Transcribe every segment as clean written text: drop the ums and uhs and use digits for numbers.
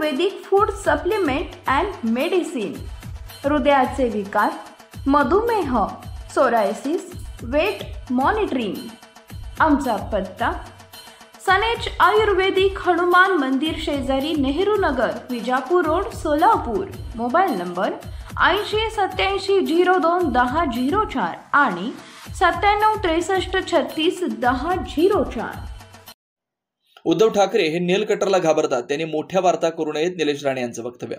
Ayurvedic food supplement and medicine, हृदयाचे विकार, मधुमेह, सोरायसिस, वेट मॉनिटरिंग। आमचा पत्ता सनेज आयुर्वेदिक हनुमान मंदिर शेजारी Nehru Nagar, Vijapur road, Solapur. Mobile number 8087021004 आणि 9763361004। उद्धव ठाकरे हे नेल कटरला घाबरतात, त्यांनी मोठ्या वार्ता करू नयेत, निलेश राणे यांचं वक्तव्य।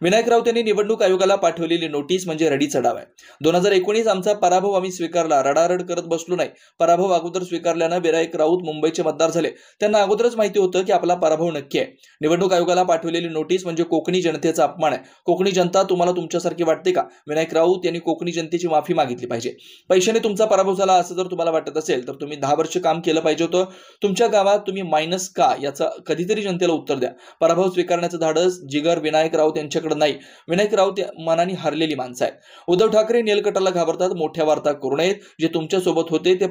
विनायक राऊत यांनी निवडणूक आयोगाला पाठवलेली नोटीस म्हणजे रडी चढाव आहे। 2019 आमचा पराभव आम्ही स्वीकारला, रडारड करत बसलो नाही। पराभव अगोदर स्वीकारल्यानं विनायक राऊत मुंबईचे मतदार झाले, त्यांना अगोदरच माहिती होतं की आपला पराभव नक्की आहे। निवडणूक आयोगाला पाठवलेली नोटीस म्हणजे कोकणी जनतेचा अपमान आहे। कोकणी जनता तुम्हाला तुमच्यासारखी वाटते का? विनायक राऊत यांनी कोकणी जनतेची माफी मागितली पाहिजे। पैशाने तुमचा पराभव झाला असं जर तुम्हाला वाटत असेल तर तुम्ही 10 वर्ष काम केलं पाहिजे होतं। तुमच्या गावात तुम्ही मायनस का याचा कधीतरी जनतेला उत्तर द्या। पराभव स्वीकारण्याचं धाडस जिगर विनायक राऊत यांच्याकडे नाही। विनायक राऊत मनाने हारलेली माणसं आहेत। उद्धव ठाकरे नेलकटरला घाबरतात, मोठ्या वार्ता करू नयेत। जे तुमच्या सोबत होते ते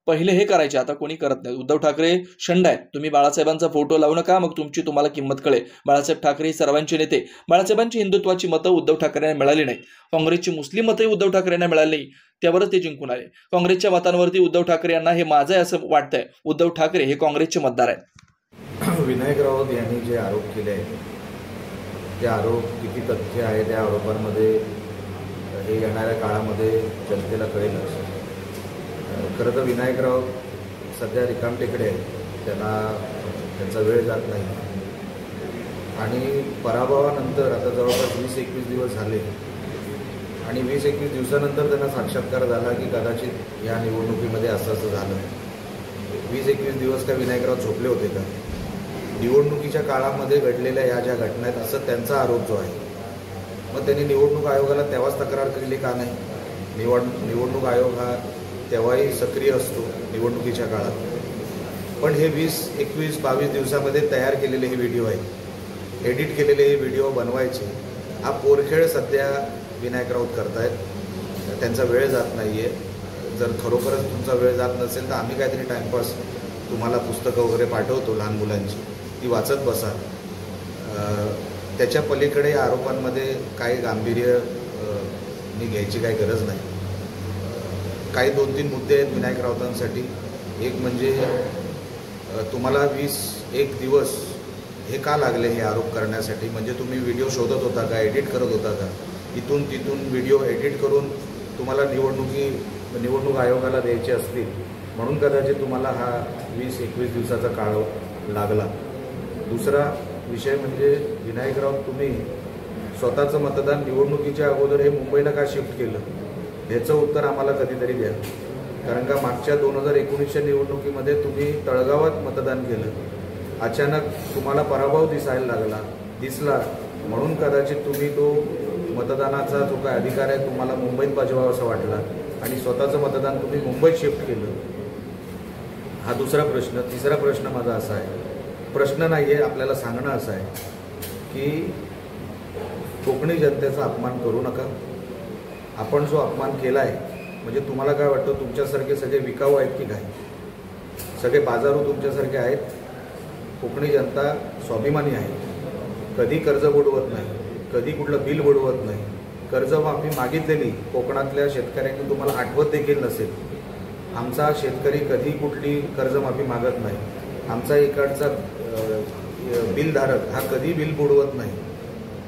पहिले हे करायचे, आता कोणी करत नाही। उद्धव ठाकरे शंड आहेत, तुम्ही बाळासाहेबांचा फोटो लावू नका, मग तुमची तुम्हाला किंमत कळेल। बाळासाहेब ठाकरे सर्वांचे नेते, बाळासाहेबांची हिंदुत्वाची मतं उद्धव ठाकरेंना मिळाली नाही। काँग्रेसची मुस्लिम मतंही उद्धव ठाकरेंना मिळाली नाही, त्यावरच ते जिंकून आले। काँग्रेसच्या मतांवरती उद्धव ठाकरे यांना हे माझं आहे असं वाटतंय। उद्धव ठाकरे हे काँग्रेसचे मतदार आहेत। विनायक राऊत यांनी जे आरोप केले आहेत ते आरोप किती तथ्य आहे त्या आरोपांमध्ये हे येणाऱ्या काळामध्ये जनतेला कळेलच। खरं तर विनायक राऊत सध्या रिकामटेकडे आहेत, त्यांचा वेळ जात नाही आणि पराभवानंतर आता जवळपास 20-21 दिवस झाले आणि 20-21 दिवसानंतर त्यांना साक्षात्कार झाला की कदाचित या निवडणुकीमध्ये असं झालं। 20-21 दिवस का विनायक राऊत झोपले होते का? निवडणुकीच्या काळामध्ये घडलेल्या या ज्या घटना आहेत असं त्यांचा आरोप जो आहे, मग त्यांनी निवडणूक आयोगाला तेव्हाच तक्रार केली का नाही? निवडणूक आयोग हा तेव्हाही सक्रिय असतो निवडणुकीच्या काळात, पण हे 20-21-22 दिवसामध्ये तयार केलेले हे व्हिडिओ आहेत, एडिट केलेले हे व्हिडिओ बनवायचे हा पोरखेळ सध्या विनायक राऊत करतायत। त्यांचा वेळ जात नाही आहे। जर खरोखरच तुमचा वेळ जात नसेल तर आम्ही काहीतरी टाईमपास तुम्हाला पुस्तकं वगैरे पाठवतो लहान मुलांची, ती वाचत बसा। त्याच्या पलीकडे या आरोपांमध्ये काही गांभीर्य घ्यायची काही गरज नाही। काही 2-3 मुद्दे आहेत विनायक राऊतांसाठी। एक म्हणजे तुम्हाला 21 दिवस हे का लागले हे आरोप करण्यासाठी? म्हणजे तुम्ही व्हिडिओ शोधत होता का, एडिट करत होता का? इथून तिथून व्हिडिओ एडिट करून तुम्हाला निवडणूक आयोगाला द्यायचे असतील म्हणून कदाचित तुम्हाला हा 20-21 दिवसाचा काळ लागला। दुसरा विषय म्हणजे विनायक राऊत तुम्ही स्वतःचं मतदान निवडणुकीच्या अगोदर हे मुंबईला का शिफ्ट केलं ह्याचं उत्तर आम्हाला कधीतरी द्या। कारण का मागच्या 2019च्या निवडणुकीमध्ये तुम्ही तळगावात मतदान केलं, अचानक तुम्हाला पराभव दिसला म्हणून कदाचित तुम्ही तो मतदानाचा जो काय अधिकार आहे तुम्हाला मुंबईत बजवावा असं वाटला आणि स्वतःचं मतदान तुम्ही मुंबईत शिफ्ट केलं। हा दुसरा प्रश्न। तिसरा प्रश्न माझा असा आहे, प्रश्न नाही आहे, आपल्याला सांगणं असं आहे की कोकणी जनतेचा अपमान करू नका। आपण जो अपमान केला आहे म्हणजे तुम्हाला काय वाटतं तुमच्यासारखे सगळे विकाऊ आहेत की काय? सगळे बाजारू तुमच्यासारखे आहेत? कोकणी जनता स्वाभिमानी आहे, कधी कर्ज बुडवत नाही, कधी कुठलं बिल बुडवत नाही। कर्जमाफी मागितलेली कोकणातल्या शेतकऱ्यांनी तुम्हाला आठवत देखील नसेल। आमचा शेतकरी कधी कुठली कर्जमाफी मागत नाही, आमचा इकडचा बिलधारक हा कधी बिल बुडवत नाही।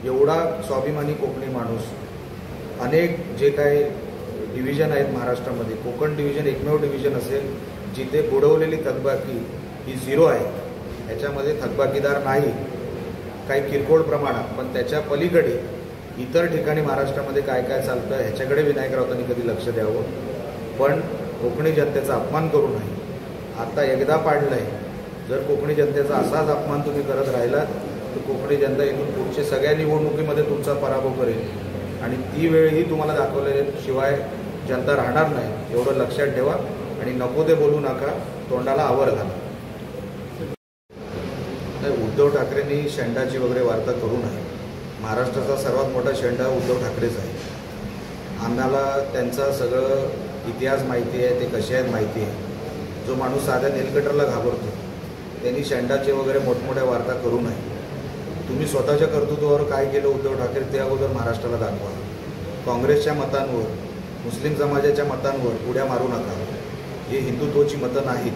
एवढा स्वाभिमानी कोकणी माणूस, अनेक जे काही डिव्हिजन आहेत महाराष्ट्रामध्ये, कोकण डिव्हिजन एकमेव डिव्हिजन असेल जिथे बुडवलेली थकबाकी ही 0 आहे। ह्याच्यामध्ये थकबाकीदार नाही, काही किरकोळ प्रमाणात, पण त्याच्या पलीकडे इतर ठिकाणी महाराष्ट्रामध्ये काय काय चालतं ह्याच्याकडे विनायक राऊतांनी कधी लक्ष द्यावं, पण कोकणी जनतेचा अपमान करू नये। आता एकदा पाडलंय, जर कोकणी जनतेचा असाच अपमान तुम्ही करत राहिलात तर कोकणी जनता इथून पुढच्या सगळ्या निवडणुकीमध्ये तुमचा पराभव करेल आणि ती वेळही तुम्हाला दाखवल्याशिवाय जनता राहणार नाही, एवढं लक्षात ठेवा। आणि नको ते बोलू नका, तोंडाला आवर घाला। उद्धव ठाकरेंनी शेंडाची वगैरे वार्ता करू नये। महाराष्ट्राचा सर्वात मोठा शेंडा उद्धव ठाकरेच आहे। आम्हाला त्यांचा सगळं इतिहास माहिती आहे, ते कसे आहेत माहिती आहे। जो माणूस साध्या नेलकटरला घाबरतो त्यांनी शेंडाचे वगैरे मोठमोठ्या वार्ता करू नये। तुम्ही स्वतःच्या कर्तृत्वावर काय केलं उद्धव ठाकरे ते अगोदर महाराष्ट्राला दाखवा. काँग्रेसच्या मतांवर, मुस्लिम समाजाच्या मतांवर उड्या मारू नका. ही हिंदुत्वाची मतं नाहीत.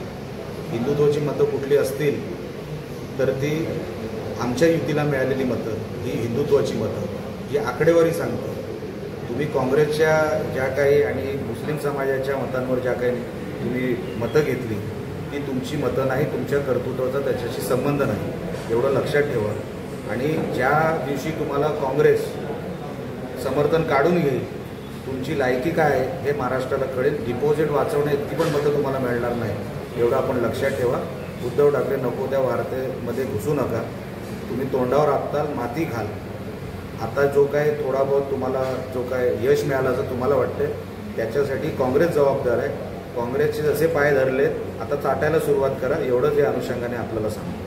हिंदुत्वाची मतं कुठली असतील तर ती आमच्या युतीला मिळालेली मतं, ही हिंदुत्वाची मतं, ही आकडेवारी सांगतो. तुम्ही काँग्रेसच्या ज्या काही आणि मुस्लिम समाजाच्या मतांवर ज्या काही तुम्ही मतं घेतली ती तुमची मतं नाही, तुमच्या कर्तृत्वाचा त्याच्याशी संबंध नाही, एवढं लक्षात ठेवा. आणि ज्या दिवशी तुम्हाला काँग्रेस समर्थन काढून घेईल, तुमची लायकी काय आहे हे महाराष्ट्राला कळेल. डिपॉझिट वाचवणे इतकी पण मतं तुम्हाला मिळणार नाही, एवढं आपण लक्षात ठेवा. उद्धव ठाकरे नको त्या वार्तेमध्ये घुसू नका. तुम्ही तोंडावर आपताल, माती घाल. आता जो काय थोडा बहुत तुम्हाला जो काय यश मिळालं असं तुम्हाला वाटतं त्याच्यासाठी काँग्रेस जबाबदार आहे. काँग्रेसचे जसे पाय धरलेत आता चाटायला सुरुवात करा, एवढंच या अनुषंगाने आपल्याला सांगतो.